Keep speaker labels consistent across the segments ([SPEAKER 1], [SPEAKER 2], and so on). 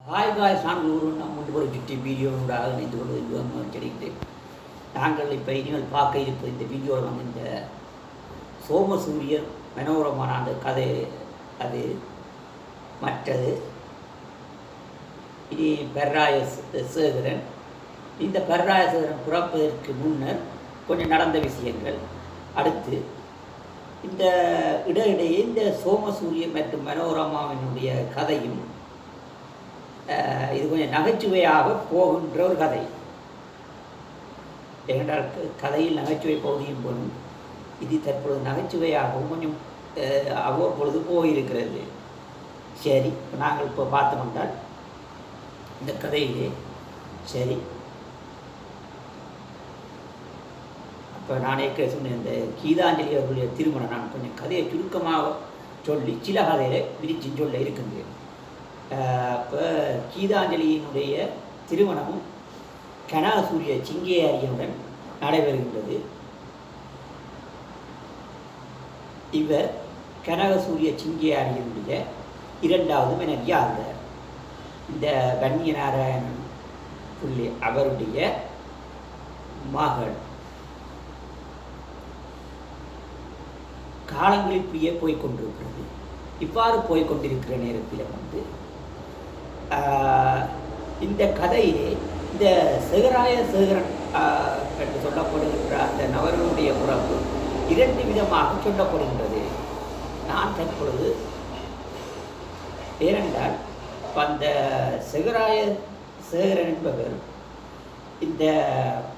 [SPEAKER 1] Hi guys, நான் நாம் முன்பு ஒரு சுற்றி வீடியோடாக இணைந்து கொள்வது கிடைக்கிறேன். நாங்கள் இப்போ இனிமேல் பார்க்க இருப்பது இந்த வீடியோவில் வந்து இந்த சோமசூரியர் மனோரமான அந்த கதை. அது மற்றது இனி பெர்ராய சேகரன். இந்த பெர்ராய சேகரன் பிறப்பதற்கு முன்னர் கொஞ்சம் நடந்த விஷயங்கள். அடுத்து இந்த இடையிடையே இந்த சோமசூரியன் மற்றும் மனோரமாவினுடைய கதையும் இது கொஞ்சம் நகைச்சுவையாக போகின்ற ஒரு கதை. ஏனென்றால் கதையில் நகைச்சுவை பகுதியும் போகும். இது தற்பொழுது நகைச்சுவையாகவும் கொஞ்சம் அவ்வப்பொழுது போயிருக்கிறது. சரி, இப்போ நாங்கள் இப்போ பார்த்தோம்னால் இந்த கதையிலே சரி, அப்போ நானே சொன்னேன் இந்த கீதாஞ்சலி அவர்களுடைய திருமணம் நான் கொஞ்சம் கதையை சுருக்கமாக சொல்லி சில கதையை விரிச்சு சொல்ல இருக்கின்றேன். இப்போ கீதாஞ்சலியினுடைய திருமணமும் கனகசூரிய சிங்கேயரியனுடன் நடைபெறுகின்றது. இவர் கனகசூரிய சிங்கேயரியனுடைய இரண்டாவது மனைவி ஆகிறார். இந்த வன்னியநாராயணன் புள்ளி அவருடைய மகள். காலங்கள் இப்படியே போய்கொண்டிருக்கிறது. இவ்வாறு போய்கொண்டிருக்கிற நேரத்தில் வந்து இந்த கதையிலே இந்த சேகராய சேகரன் என்று சொல்லப்படுகின்ற அந்த நபர்களுடைய உறவு இரண்டு விதமாக சொல்லப்படுகின்றது. நான் தற்பொழுது ஏனென்றால் அந்த சேகராய சேகரன் என்பவர் இந்த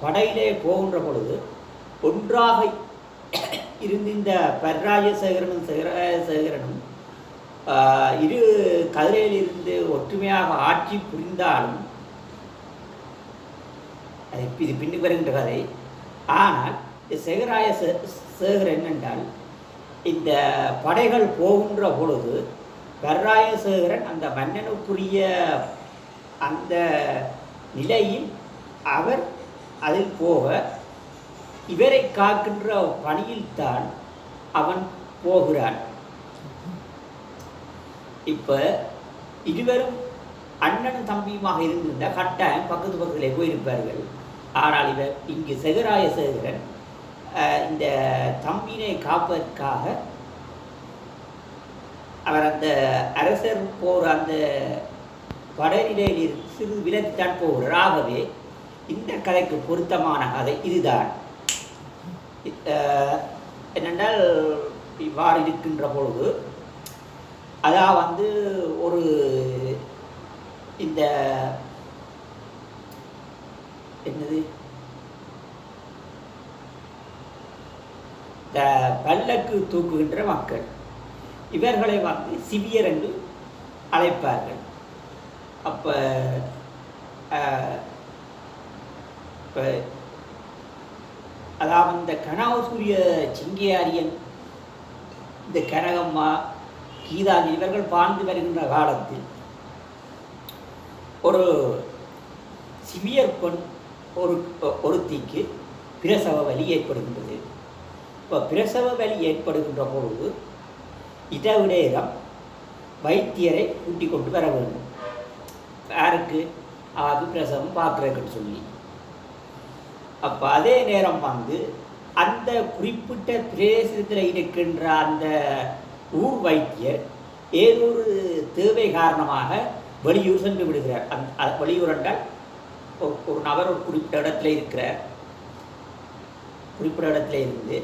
[SPEAKER 1] படையிலே போகின்ற பொழுது ஒன்றாக இருந்து இந்த பெர்ராய சேகரனும் சேகராய சேகரனும் இரு கதிரையிலிருந்து ஒற்றுமையாக ஆட்சி புரிந்தாலும் அது இது பின்னுக்கு வருகின்ற கதை. ஆனால் சேகராய சேகரன் என்னென்றால் இந்த படைகள் போகின்ற பொழுது பெர்ராய சேகரன் அந்த மன்னனுக்குரிய அந்த நிலையில் அவர் அதில் போக இவரை காக்கின்ற பணியில்தான் அவன் போகிறான். இப்போ இருவரும் அண்ணனும் தம்பியுமாக இருந்திருந்தால் கட்டாயம் பக்கத்து பக்கத்திலே போயிருப்பார்கள். ஆனால் இவர் இங்கு சேகராய சேகரன் இந்த தம்பினை காப்பதற்காக அவர் அந்த அரசர் போகிற அந்த படைநிலையில் சிறிது விலகித்தான் போகிறார். ஆகவே இந்த கதைக்கு பொருத்தமான கதை இதுதான். என்னென்றால் இவ்வாறு இருக்கின்ற பொழுது அதான் வந்து ஒரு இந்த என்னது இந்த பல்லக்கு தூக்குகின்ற மக்கள் இவர்களை வந்து சிவியர் என்று அழைப்பார்கள். அப்போ இப்போ அதாவது இந்த கனகசூரிய சிங்கேயரியன் இந்த கனகம்மா கீதாஞ்சலி இவர்கள் வாழ்ந்து வருகின்ற காலத்தில் ஒரு சிவியர் பெண் ஒருத்திக்கு பிரசவ வலி ஏற்படுகின்றது. இப்போ பிரசவ வலி ஏற்படுகின்ற பொழுது இடவிடேரம் வைத்தியரை கூட்டிக் கொண்டு வர வேண்டும். யாருக்கு? அது பிரசவம் பார்க்குறதுன்னு சொல்லி. அப்போ அதே நேரம் வந்து அந்த குறிப்பிட்ட பிரதேசத்தில் இருக்கின்ற அந்த ஊர் வைத்தியர் ஏதோ ஒரு தேவை காரணமாக வெளியூர் சென்று விடுகிறார். வெளியூர் என்றால் ஒரு நபர் ஒரு குறிப்பிட்ட இடத்துல இருக்கிறார். குறிப்பிட்ட இடத்துல இருந்து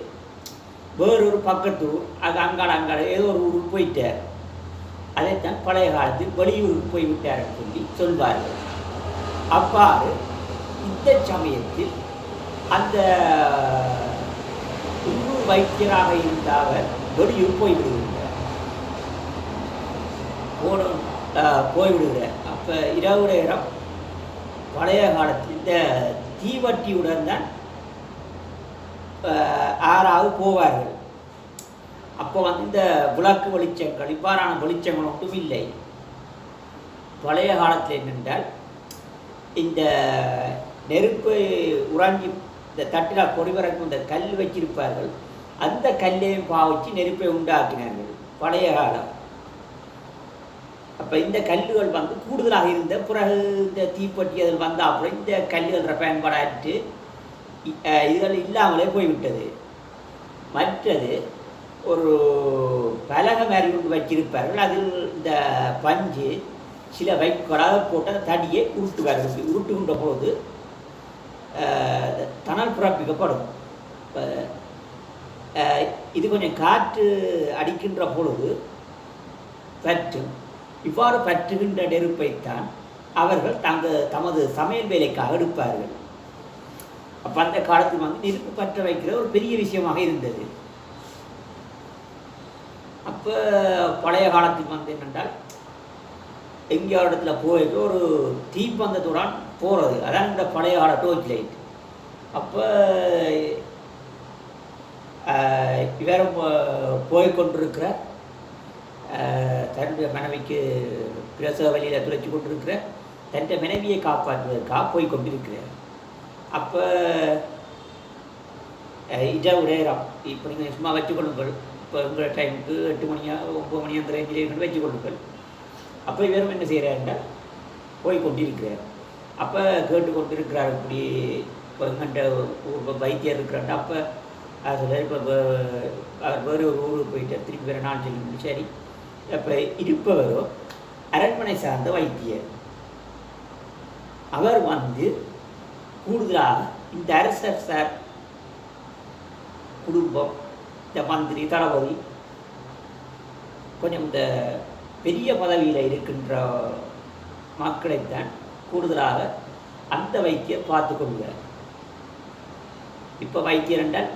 [SPEAKER 1] வேறொரு பக்கத்து ஊர் அது அங்காட ஏதோ ஒரு ஊருக்கு போயிட்டார். அதைத்தான் பழைய காலத்தில் வெளியூருக்கு போய்விட்டார்னு சொல்லி சொல்வார்கள். அவ்வாறு இந்த சமயத்தில் அந்த உள்ளூர் வைத்தியராக இருந்த அவர் வெளியூர் போய்விடுகிறார். போய்விடுகிறார். அப்போ இரவு நேரம் பழைய காலத்தில் இந்த தீவட்டியுடன் தான் ஆறாவது போவார்கள். அப்போ வந்து இந்த விளக்கு வெளிச்சங்கள் இவ்வாறான வெளிச்சங்கள் ஒன்றும் இல்லை. பழைய காலத்தில் என்னென்றால் இந்த நெருப்பு உறங்கி இந்த தட்டில் பொறிவரக்கும் இந்த கல் வச்சிருப்பார்கள். அந்த கல்லையும் பாவிச்சு நெருப்பை உண்டாக்கினார்கள் பழைய காலம். அப்போ இந்த கல்லுகள் வந்து கூடுதலாக இருந்த பிறகு இந்த தீப்பெட்டி அதில் வந்தால் அப்புறம் இந்த கல்லுகள பயன்பாடாட்டு இதுகள் இல்லாமலே போய்விட்டது. மற்றது ஒரு பலகை மாதிரி கொண்டு வச்சிருப்பார்கள். அதில் இந்த பஞ்சு சில வைக்கொடாக போட்டு அந்த தடியை உருட்டுவார்கள். உருட்டுகின்ற பொழுது தணல் பிறப்பிக்கப்படும். இது கொஞ்சம் காற்று அடிக்கின்ற பொழுது பற்றும். இவ்வாறு பற்றுகின்ற நெருப்பைத்தான் அவர்கள் தமது சமையல் வேலைக்காக எடுப்பார்கள். அப்போ அந்த காலத்தில் வந்து நெருப்பு பற்ற வைக்கிற ஒரு பெரிய விஷயமாக இருந்தது. அப்போ பழைய காலத்துக்கு வந்து என்னென்றால் எங்கேயோ இடத்துல போயிட்டு ஒரு தீப்பந்தத்துடன் போகிறது. அதான் இந்த பழைய கால டோர்ச் லைட். அப்போ இவரும் போய்கொண்டிருக்கிற தன்னுடைய மனைவிக்கு பிரசவ வழியில் துளைச்சி கொண்டிருக்கிற தன்னுடைய மனைவியை காப்பாற்றுவதற்காக போய்கொண்டிருக்கிறார். அப்போ இரவு நேரம் இப்போ நீங்கள் சும்மா வச்சுக்கொள்ளுங்கள். இப்போ உங்களோட டைமுக்கு 8 மணியா 9 மணி அந்த ரேஞ்சில் வச்சுக்கொள்ளுங்கள். அப்போ இவரும் என்ன செய்கிறாருன்னா போய்கொண்டிருக்கிறார். அப்போ கேட்டுக்கொண்டிருக்கிறார். இப்படி இப்போ எங்கள்கிட்ட வைத்தியர் இருக்கிறாண்டா. அப்போ அது இப்போ அவர் வேறு ஒரு ஊருக்கு போயிட்டு திருப்பி வேறு நான் சொல்லி சரி. அப்போ இருப்பவரோ அரண்மனை சார்ந்த வைத்தியர். அவர் வந்து கூடுதலாக இந்த அரசர் சார் குடும்பம், இந்த மந்திரி தளபதி, கொஞ்சம் இந்த பெரிய பதவியில் இருக்கின்ற மக்களைத்தான் கூடுதலாக அந்த வைத்தியர் பார்த்து கொள்கிறார். இப்போ வைத்தியர் என்றால்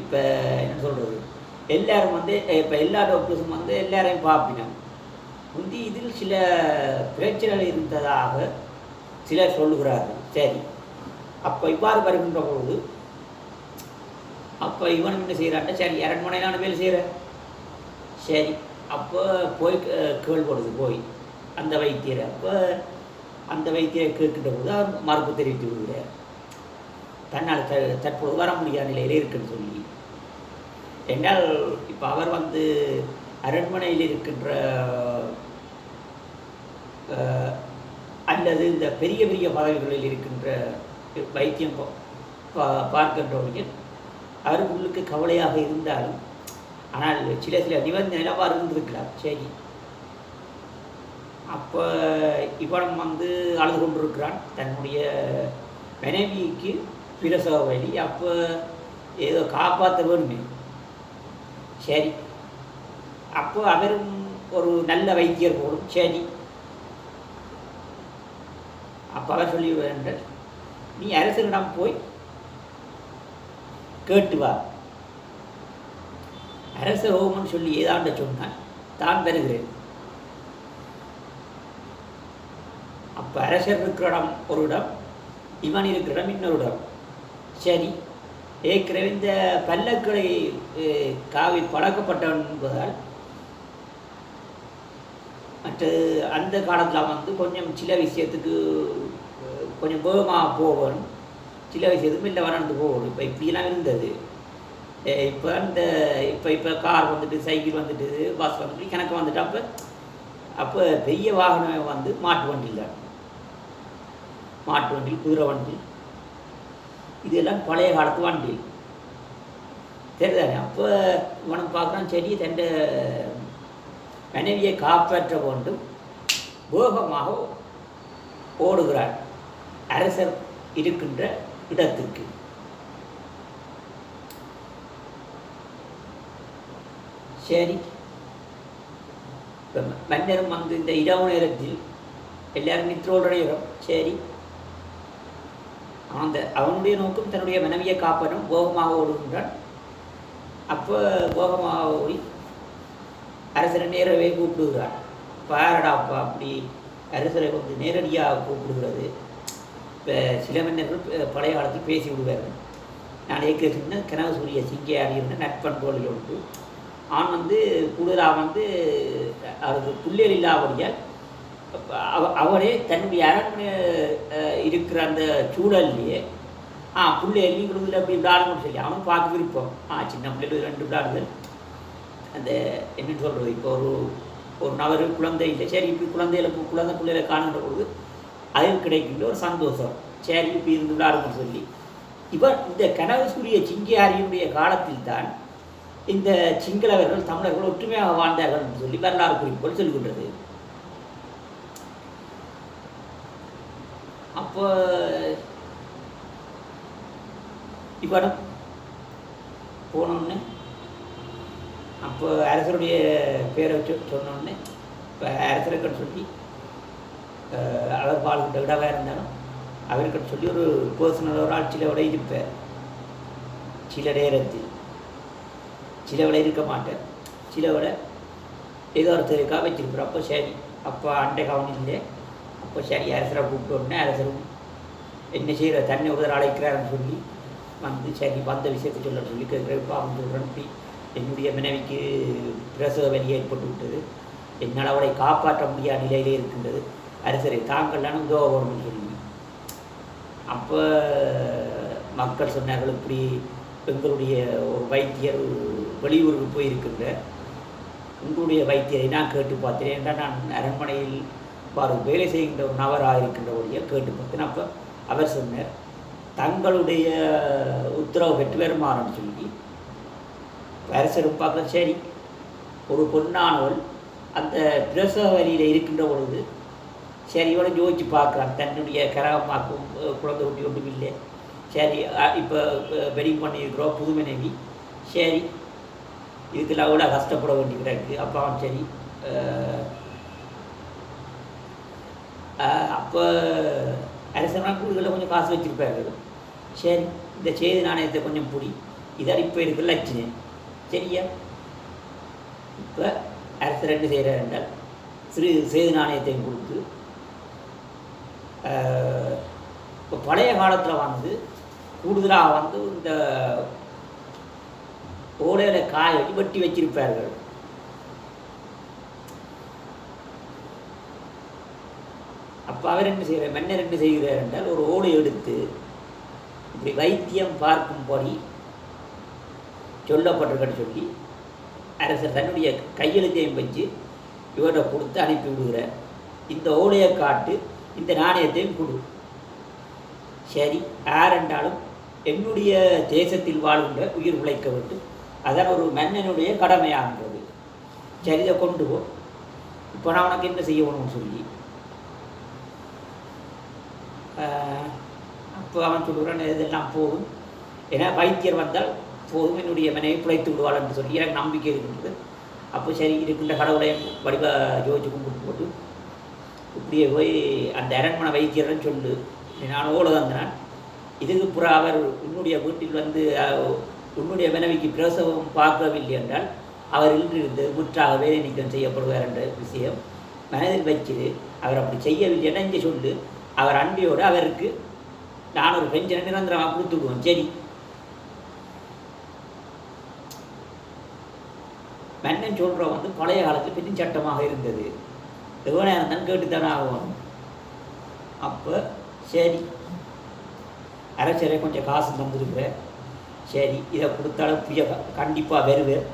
[SPEAKER 1] இப்போ என்ன சொல்கிறது, எல்லாரும் வந்து இப்போ எல்லா டாக்டர்ஸும் வந்து எல்லாரையும் பார்ப்பினோம். முந்தி இதில் சில பிரச்சனைகள் இருந்ததாக சிலர் சொல்லுகிறார்கள். சரி, அப்போ இவ்வாறு வருகின்ற பொழுது அப்போ இவன் என்ன செய்கிறான்டா, சரி அரண்மனையிலான வேலை செய்கிற சரி. அப்போ போய் கேள்விப்படுது போய் அந்த வைத்தியரை. அப்போ அந்த வைத்தியரை கேட்கின்ற பொழுது அவர் மறுப்பு தெரிவித்து விடுகிறார். தன்னால் தற்போது வர முடியாத நிலையில் இருக்குன்னு சொல்லி. என்றால் இப்போ அவர் வந்து அரண்மனையில் இருக்கின்ற அல்லது இந்த பெரிய பெரிய பதவிகளில் இருக்கின்ற வைத்தியம் பார்க்கின்றவர்கள் அவர்களுக்கு கவலையாக இருந்தாலும் ஆனால் சில நிபந்தனைலாம் இருந்திருக்கிறார். சரி, அப்போ இவன் வந்து அழுது கொண்டிருக்கிறான் தன்னுடைய மனைவிக்கு பிரசவ வழி. அப்போ ஏதோ காப்பாற்ற வேணுமே. சரி, அப்போ அவரும் ஒரு நல்ல வைத்தியர் போடும். சரி, அப்போ அவர் சொல்லி வேண்டார், நீ அரசரிடம் போய் கேட்டு வா. அரசர் ஓமன் சொல்லி ஏதாண்ட சொன்னான், தான் வருகிறேன். அப்போ அரசர் இருக்கிற இடம் ஒரு இடம், இவன் இருக்கிற இடம் இன்னொரு இடம். சரி, ஏற்கனவே இந்த பல்லக்களை காவி பழக்கப்பட்டவன் என்பதால் மற்றது அந்த காலத்தில் வந்து கொஞ்சம் சில விஷயத்துக்கு கொஞ்சம் வேகமாக போகணும், சில விஷயத்துக்கு இல்லை வளர்ந்து போகணும். இப்போ இப்படிலாம் இருந்தது. இப்போ இந்த இப்போ கார் வந்துட்டு, சைக்கிள் வந்துட்டு, பஸ் வந்துட்டு, கணக்கு வந்துட்டு. அப்போ பெரிய வாகனம் வந்து மாட்டு வண்டியில், மாட்டு வண்டி, குதிரை வண்டி, இதெல்லாம் பழைய காலத்து வண்டி தெரியுதானே. அப்போ இவனை பார்க்குறான், சரி தன் மனைவியை காப்பாற்ற வேண்டும், வேகமாக ஓடுகிறார் அரசர் இருக்கின்ற இடத்துக்கு. சரி, இப்போ மன்னரும் வந்து இந்த இரவு நேரத்தில் எல்லாரும் நித்திரோட நேரம். சரி, அவனுடைய நோக்கம் தன்னுடைய மனைவியை காப்பனும், வேகமாக ஓடுகின்றான். அப்போ வேகமாக ஓடி அரசரை நேரவே கூப்பிடுகிறார். பாரடாப்பா அப்படி அரசரை வந்து நேரடியாக கூப்பிடுகிறது. இப்போ சில மன்னர்கள் பழைய காலத்தில் பேசி விடுவார்கள். நான் ஏற்கனவே கனவு சூரிய சிங்கையாடி இருந்த நட்பண்போலில் உண்டு. அவன் வந்து கூடுதலாக வந்து அவருக்கு புள்ளியல் இல்லாதபடியால் அவரே தன்னுடைய அரண்மனை இருக்கிற அந்த சூழல்லையே புள்ளியல் நீங்களும் அப்படி விளையாடணும்னு சொல்லி அவனும் பார்க்க விருப்பம். சின்ன பிள்ளைகள் 2 விளையாடுதல், அந்த என்னென்னு சொல்கிறது, இப்போ ஒரு ஒரு நபர் குழந்தை இல்லை, சரி இப்படி பிள்ளைகளை காணுகின்ற பொழுது அதில் கிடைக்கின்ற ஒரு சந்தோஷம், சரி இப்படி இருந்துள்ளாருன்னு சொல்லி இவர் இந்த கனவு சூரிய சிங்கியாரியினுடைய காலத்தில் தான் இந்த சிங்களவர்கள் தமிழர்கள் ஒற்றுமையாக வாழ்ந்தார்கள் என்று சொல்லி வரலாறு குறிப்புகள் சொல்கின்றது. அப்போ இவனும் போனோன்னு அப்போ அரசருடைய பேரை சொன்னோடனே இப்போ அரசருக்குன்னு சொல்லி அவர் வாழ்கின்ற இடவாக இருந்தாலும் அவருக்குன்னு சொல்லி ஒரு பர்சனல் ஒரு ஆள் சிலவோட இருப்பார். சில நேரத்தில் சிலவோட இருக்க மாட்டார், சிலவோட ஏதோ ஒருத்தருக்காக வச்சிருப்பார். அப்போ சரி, அப்போ அண்டை கவனம் இல்லை. அப்போ சரி அரசரை கூப்பிட்டோடனே அரசரும் என்ன செய்கிற தன்னை ஒருத்தர் அழைக்கிறாருன்னு சொல்லி வந்து சரி வந்த விஷயத்தை சொல்ல சொல்லி கேட்குறப்ப அவங்க சொல்கிறேன், இப்படி என்னுடைய மனைவிக்கு பிரசவ வலி ஏற்பட்டு விட்டது, என்னால் அவளை காப்பாற்ற முடியாத நிலையிலே இருக்கின்றது, அரசரை தாங்கள்லான்னு உதவணும்னு சொல்லி. அப்போ மக்கள் சொன்னார்கள், இப்படி எங்களுடைய ஒரு வைத்தியர் வெளியூருக்கு போயிருக்கின்ற உங்களுடைய வைத்தியரை நான் கேட்டு பார்த்தேன் என்றால் நான் அரண்மனையில் வேலை செய்கின்ற ஒரு நபராக இருக்கின்றவரையை கேட்டு பார்த்தேன். அப்போ அவர் சொன்னார், தங்களுடைய உத்தரவு பெற்று வருமானம்னு சொல்லி. அரசரும் பார்க்க சரி, ஒரு பொண்ணானவள் அந்த பிரசவ வழியில் இருக்கின்ற பொழுது சரி இவனை யோசிச்சு பார்க்குறான், தன்னுடைய கரகமாக்கும் குழந்தை குட்டி ஒன்றும் இல்லை, சரி இப்போ வெட்டிங் பண்ணியிருக்கிறோம் புது மனைவி, சரி இதுக்கெல்லாம் கூட கஷ்டப்பட வேண்டியது. அப்போ அவன் சரி அப்போ அரசனாக கூடுகளில் கொஞ்சம் காசு வச்சுருப்பாரு, சரி இந்த செய்தி நாணயத்தை கொஞ்சம் பிடி, இதான் இப்போ இருக்கிற லட்சணம் சரியா. இப்போ அரசர் என்ன செய்கிறார் என்றால் சிறு செய்தி நாணயத்தையும் கொடுத்து, இப்போ பழைய காலத்தில் வந்து கூடுதலாக வந்து இந்த ஓடையில் காய வச்சு வெட்டி வச்சிருப்பார்கள். அப்போ அவர் என்ன செய்கிறார், மன்னர் என்ன செய்கிறார் என்றால் ஒரு ஓடை எடுத்து இப்படி வைத்தியம் பார்க்கும்படி சொல்லப்பட்டிருக்கன்னு சொல்லி அரசர் தன்னுடைய கையெழுத்தையும் வச்சு இவரை கொடுத்து அனுப்பி விடுகிறார். இந்த ஓடையை காட்டு, இந்த நாணயத்தையும் கொடு, சரி யார் என்றாலும் என்னுடைய தேசத்தில் வாழ்கின்ற உயிர் உழைக்க வேண்டும், அதான் ஒரு மன்னனுடைய கடமையாகிறது, சரி இதை கொண்டு போ, இப்போ நான் உனக்கு என்ன செய்யணும்னு சொல்லி. அப்போ அவன் சொல்கிறான், இதெல்லாம் போதும், ஏன்னா வைத்தியர் வந்தால் போதும், என்னுடைய மனைவி பிழைத்து விடுவாள் என்று சொல்லி எனக்கு நம்பிக்கை இருக்கின்றது. அப்போ சரி இருக்கின்ற கடவுளையும் வடிவ ஜோதிச்சு கும்பிட்டு போட்டு இப்படியே போய் அந்த அரண்மனை வைத்தியர்னு சொல்லு, நான் ஓட வந்தேன், இதுக்கு புற அவர் உன்னுடைய வீட்டில் வந்து உன்னுடைய மனைவிக்கு பிரசவம் பார்க்கவில்லை என்றால் அவர் இன்று முற்றாக வேலை நீக்கம் செய்யப்படுவார் என்ற விஷயம் மனதில் வைக்கிறது. அவர் அப்படி செய்யவில்லைன்னா இங்கே சொல்லு, அவர் அன்பியோடு அவருக்கு நான் ஒரு பெஞ்சனை நிரந்தரமாக கொடுத்துடுவோம், சரி. மன்னன் சொல்கிற வந்து பழைய காலத்தில் பெரும் சட்டமாக இருந்தது, எவ்வளோ இருந்தாலும் கேட்டுத்தானே ஆகும். அப்போ சரி அரசரை கொஞ்சம் காசு தந்துருக்குற, சரி இதை கொடுத்தாலும் புரிய கண்டிப்பாக வருவேன்,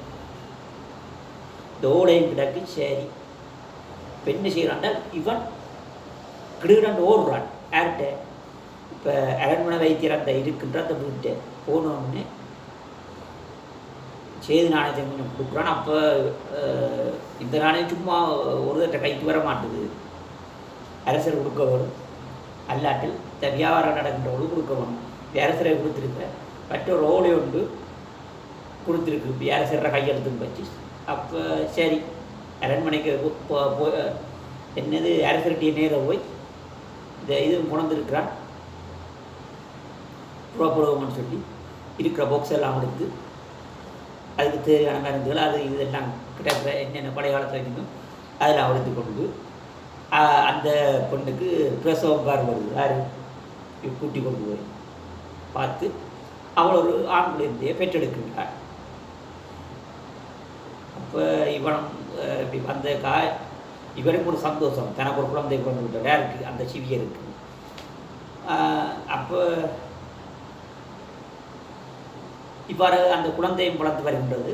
[SPEAKER 1] இந்த ஓடையும் கிடக்கு, சரி பெண்ணு செய்கிறான்டால் இவன் கிடுகிடாண்டு ஓடுறான் யார்கிட்ட, இப்போ அரண்மனை வைத்தியர் அந்த இருக்கின்ற அந்த வீட்டை போனோன்னு செய்தி நாணயத்தை கொஞ்சம் கொடுக்குறான். அப்போ இந்த நாணயம் சும்மா ஒரு தட்ட கைக்கு வர மாட்டுது, அரசர் கொடுக்க வரும், அல்லாட்டில் இந்த வியாபாரம் நடக்கின்றவங்க கொடுக்க வேணும். அரசரை கொடுத்துருக்க மற்றொரு ஓலை ஒன்று கொடுத்துருக்கு, இப்படி அரசர கையெழுத்துன்னு வச்சு. அப்போ சரி அரண்மனைக்கு என்னது அரசர்கிட்ட நேரம் போய் இந்த இது கொண்டிருக்கிறான் புறப்படுவோம்னு சொல்லி இருக்கிற பாக்ஸ் எல்லாம் எடுத்து அதுக்கு தேவையான மருந்துகள் அது இதெல்லாம் கிட்ட என்னென்ன பழைய காலத்தில் இருக்கணும் அதெல்லாம் எடுத்து கொண்டு அந்த பொண்ணுக்கு பிரசவம் கார் வருது, யார் கூட்டி கொண்டு போய் பார்த்து அவள் ஒரு ஆண் குழந்தையை பெற்றெடுக்கின்றார். அப்போ இவனும் இப்படி வந்த இவருக்கு ஒரு சந்தோஷம், தனக்கு ஒரு குழந்தை கொண்டு விட்டார் யாருக்கு, அந்த சிவியருக்கு. அப்போ இவ்வாறு அந்த குழந்தையும் வளர்த்து வருகின்றது.